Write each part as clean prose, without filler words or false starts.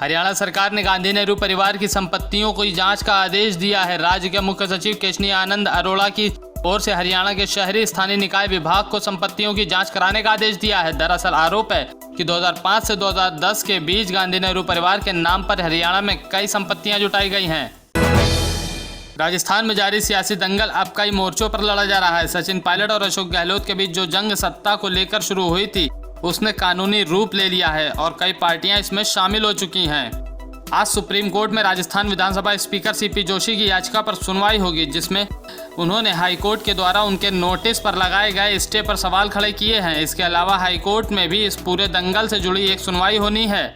हरियाणा सरकार ने गांधी नेहरू परिवार की संपत्तियों की जांच का आदेश दिया है। राज्य के मुख्य सचिव केशनी आनंद अरोड़ा की ओर से हरियाणा के शहरी स्थानीय निकाय विभाग को संपत्तियों की जांच कराने का आदेश दिया है। दरअसल आरोप है कि 2005 से 2010 के बीच गांधी नेहरू परिवार के नाम पर हरियाणा में कई संपत्तियां जुटाई गई हैं। राजस्थान में जारी सियासी दंगल अब कई मोर्चों पर लड़ा जा रहा है। सचिन पायलट और अशोक गहलोत के बीच जो जंग सत्ता को लेकर शुरू हुई थी उसने कानूनी रूप ले लिया है और कई पार्टियां इसमें शामिल हो चुकी हैं। आज सुप्रीम कोर्ट में राजस्थान विधानसभा स्पीकर सीपी जोशी की याचिका पर सुनवाई होगी, जिसमें उन्होंने हाईकोर्ट के द्वारा उनके नोटिस पर लगाए गए स्टे पर सवाल खड़े किए हैं। इसके अलावा हाईकोर्ट में भी इस पूरे दंगल से जुड़ी एक सुनवाई होनी है।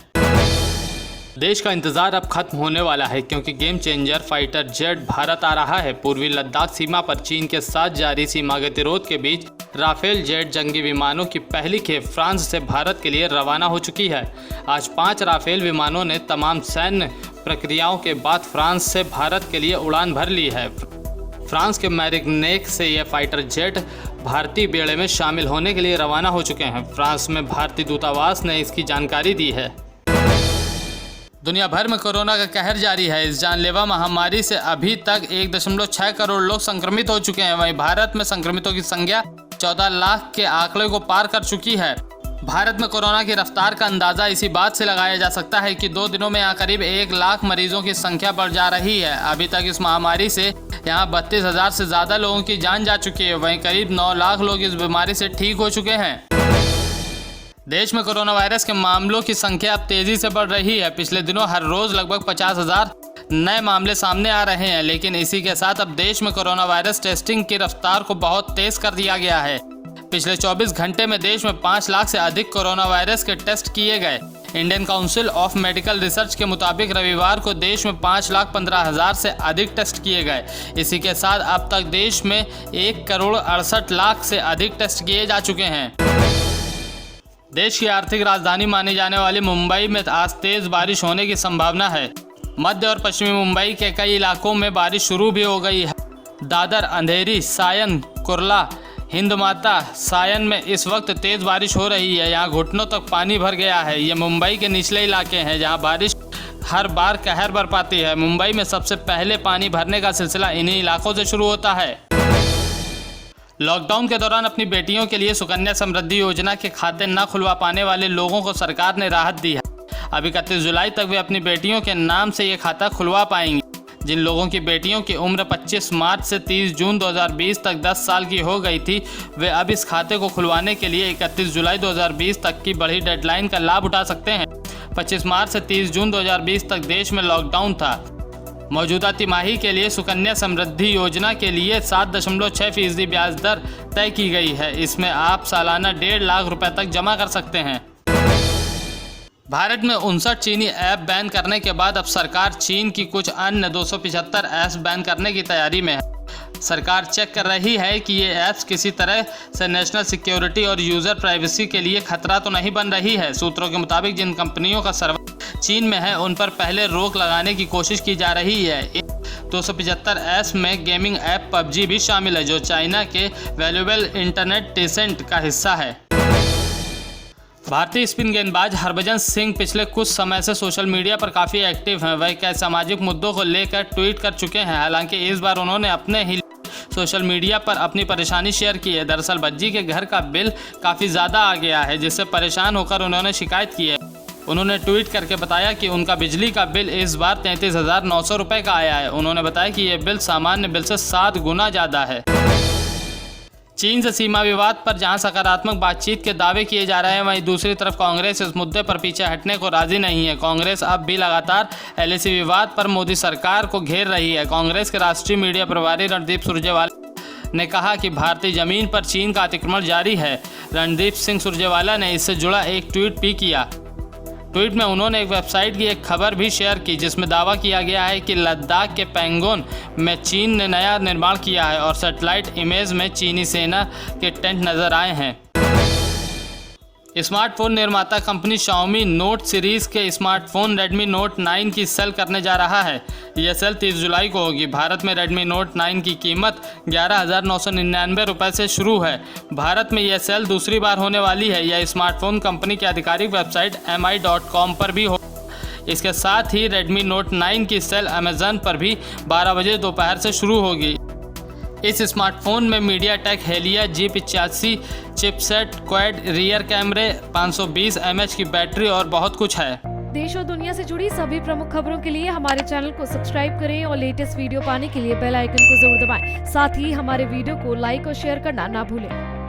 देश का इंतजार अब खत्म होने वाला है, क्योंकि game changer fighter jet Bharat आ रहा है। पूर्वी लद्दाख सीमा पर चीन के साथ जारी सीमा गतिरोध के बीच राफेल जेट जंगी विमानों की पहली खेप फ्रांस से भारत के लिए रवाना हो चुकी है। आज 5 राफेल विमानों ने तमाम सैन्य प्रक्रियाओं के बाद फ्रांस से भारत के लिए उड़ान भर ली है। फ्रांस के मैरिग्नैक से यह फाइटर जेट भारतीय बेड़े में शामिल होने के लिए रवाना हो चुके हैं। फ्रांस में भारतीय दूतावास ने इसकी जानकारी दी है। दुनिया भर में कोरोना का कहर जारी है। इस जानलेवा महामारी से अभी तक 1.6 करोड़ लोग संक्रमित हो चुके हैं। वहीं भारत में संक्रमितों की संख्या 14 लाख के आंकड़े को पार कर चुकी है। भारत में कोरोना की रफ्तार का अंदाजा इसी बात से लगाया जा सकता है कि 2 दिनों में यहाँ करीब 1 लाख मरीजों की संख्या बढ़ जा रही है। अभी तक इस महामारी से यहाँ 32,000 से ज़्यादा लोगों की जान जा चुकी है। वहीं करीब 9 लाख लोग इस बीमारी से ठीक हो चुके हैं। देश में कोरोना वायरस के मामलों की संख्या अब तेजी से बढ़ रही है। पिछले दिनों हर रोज लगभग 50,000 नए मामले सामने आ रहे हैं, लेकिन इसी के साथ अब देश में कोरोना वायरस टेस्टिंग की रफ्तार को बहुत तेज कर दिया गया है। पिछले 24 घंटे में देश में 5 लाख से अधिक कोरोना वायरस के टेस्ट किए गए। Indian council of medical research के मुताबिक रविवार को देश में 5,15,000 से अधिक टेस्ट किए गए। इसी के साथ अब तक देश में 1,68,00,000 से अधिक टेस्ट किए जा चुके हैं। देश की आर्थिक राजधानी मानी जाने वाली मुंबई में आज तेज बारिश होने की संभावना है। मध्य और पश्चिमी मुंबई के कई इलाकों में बारिश शुरू भी हो गई है। दादर, अंधेरी, सायन, कुर्ला, हिंदमाता, सायन में इस वक्त तेज बारिश हो रही है। यहाँ घुटनों तक पानी भर गया है। ये मुंबई के निचले इलाके हैं जहाँ बारिश हर बार कहर बरपाती है। मुंबई में सबसे पहले पानी भरने का सिलसिला इन्हीं इलाकों से शुरू होता है। लॉकडाउन के दौरान अपनी बेटियों के लिए सुकन्या समृद्धि योजना के खाते न खुलवा पाने वाले लोगों को सरकार ने राहत दी है। अब 31 जुलाई तक वे अपनी बेटियों के नाम से ये खाता खुलवा पाएंगे। जिन लोगों की बेटियों की उम्र 25 मार्च से 30 जून 2020 तक 10 साल की हो गई थी, वे अब इस खाते को खुलवाने के लिए 31 जुलाई 2020 तक की बढ़ी डेडलाइन का लाभ उठा सकते हैं। 25 मार्च से 30 जून 2020 तक देश में लॉकडाउन था। मौजूदा तिमाही के लिए सुकन्या समृद्धि योजना के लिए 7.6% ब्याज दर तय की गई है। इसमें आप सालाना 1.5 लाख रुपए तक जमा कर सकते हैं। भारत में 59 चीनी ऐप बैन करने के बाद अब सरकार चीन की कुछ अन्य 275 ऐप्स बैन करने की तैयारी में है। सरकार चेक कर रही है कि ये ऐप्स किसी तरह से नेशनल सिक्योरिटी और यूज़र प्राइवेसी के लिए खतरा तो नहीं बन रही है। सूत्रों के मुताबिक जिन कंपनियों का सर्वर चीन में है उन पर पहले रोक लगाने की कोशिश की जा रही है। 275 ऐप्स में गेमिंग ऐप PUBG भी शामिल है, जो चाइना के वैल्यूएबल इंटरनेट टेसेंट का हिस्सा है। भारतीय स्पिन गेंदबाज हरभजन सिंह पिछले कुछ समय से सोशल मीडिया पर काफ़ी एक्टिव हैं। वह कई सामाजिक मुद्दों को लेकर ट्वीट कर चुके हैं। हालांकि इस बार उन्होंने अपने ही सोशल मीडिया पर अपनी परेशानी शेयर की है। दरअसल भज्जी के घर का बिल काफ़ी ज़्यादा आ गया है, जिससे परेशान होकर उन्होंने शिकायत की है। उन्होंने ट्वीट करके बताया कि उनका बिजली का बिल इस बार 33,900 रुपये का आया है। उन्होंने बताया कि यह बिल सामान्य बिल से 7 गुना ज़्यादा है। चीन से सीमा विवाद पर जहां सकारात्मक बातचीत के दावे किए जा रहे हैं, वहीं दूसरी तरफ कांग्रेस इस मुद्दे पर पीछे हटने को राजी नहीं है। कांग्रेस अब भी लगातार LAC विवाद पर मोदी सरकार को घेर रही है। कांग्रेस के राष्ट्रीय मीडिया प्रभारी रणदीप सुरजेवाला ने कहा कि भारतीय जमीन पर चीन का अतिक्रमण जारी है। रणदीप सिंह सुरजेवाला ने इससे जुड़ा एक ट्वीट भी किया। ट्वीट में उन्होंने एक वेबसाइट की एक खबर भी शेयर की, जिसमें दावा किया गया है कि लद्दाख के पैंगोंग में चीन ने नया निर्माण किया है और सैटेलाइट इमेज में चीनी सेना के टेंट नजर आए हैं। स्मार्टफोन निर्माता कंपनी Xiaomi नोट सीरीज़ के स्मार्टफोन Redmi Note 9 की सेल करने जा रहा है। यह सेल 30 जुलाई को होगी। भारत में Redmi Note 9 की कीमत 11,999 रुपये से शुरू है। भारत में यह सेल दूसरी बार होने वाली है। यह स्मार्टफोन कंपनी की आधिकारिक वेबसाइट mi.com पर भी हो। इसके साथ ही Redmi Note 9 की सेल अमेजन पर भी 12 बजे दोपहर से शुरू होगी। इस स्मार्टफोन में MediaTek Helio G85 chipset, quad rear कैमरे, 520 mAh की बैटरी और बहुत कुछ है। देश और दुनिया से जुड़ी सभी प्रमुख खबरों के लिए हमारे चैनल को सब्सक्राइब करें और लेटेस्ट वीडियो पाने के लिए बेल आइकन को जरूर दबाएं। साथ ही हमारे वीडियो को लाइक और शेयर करना ना भूलें।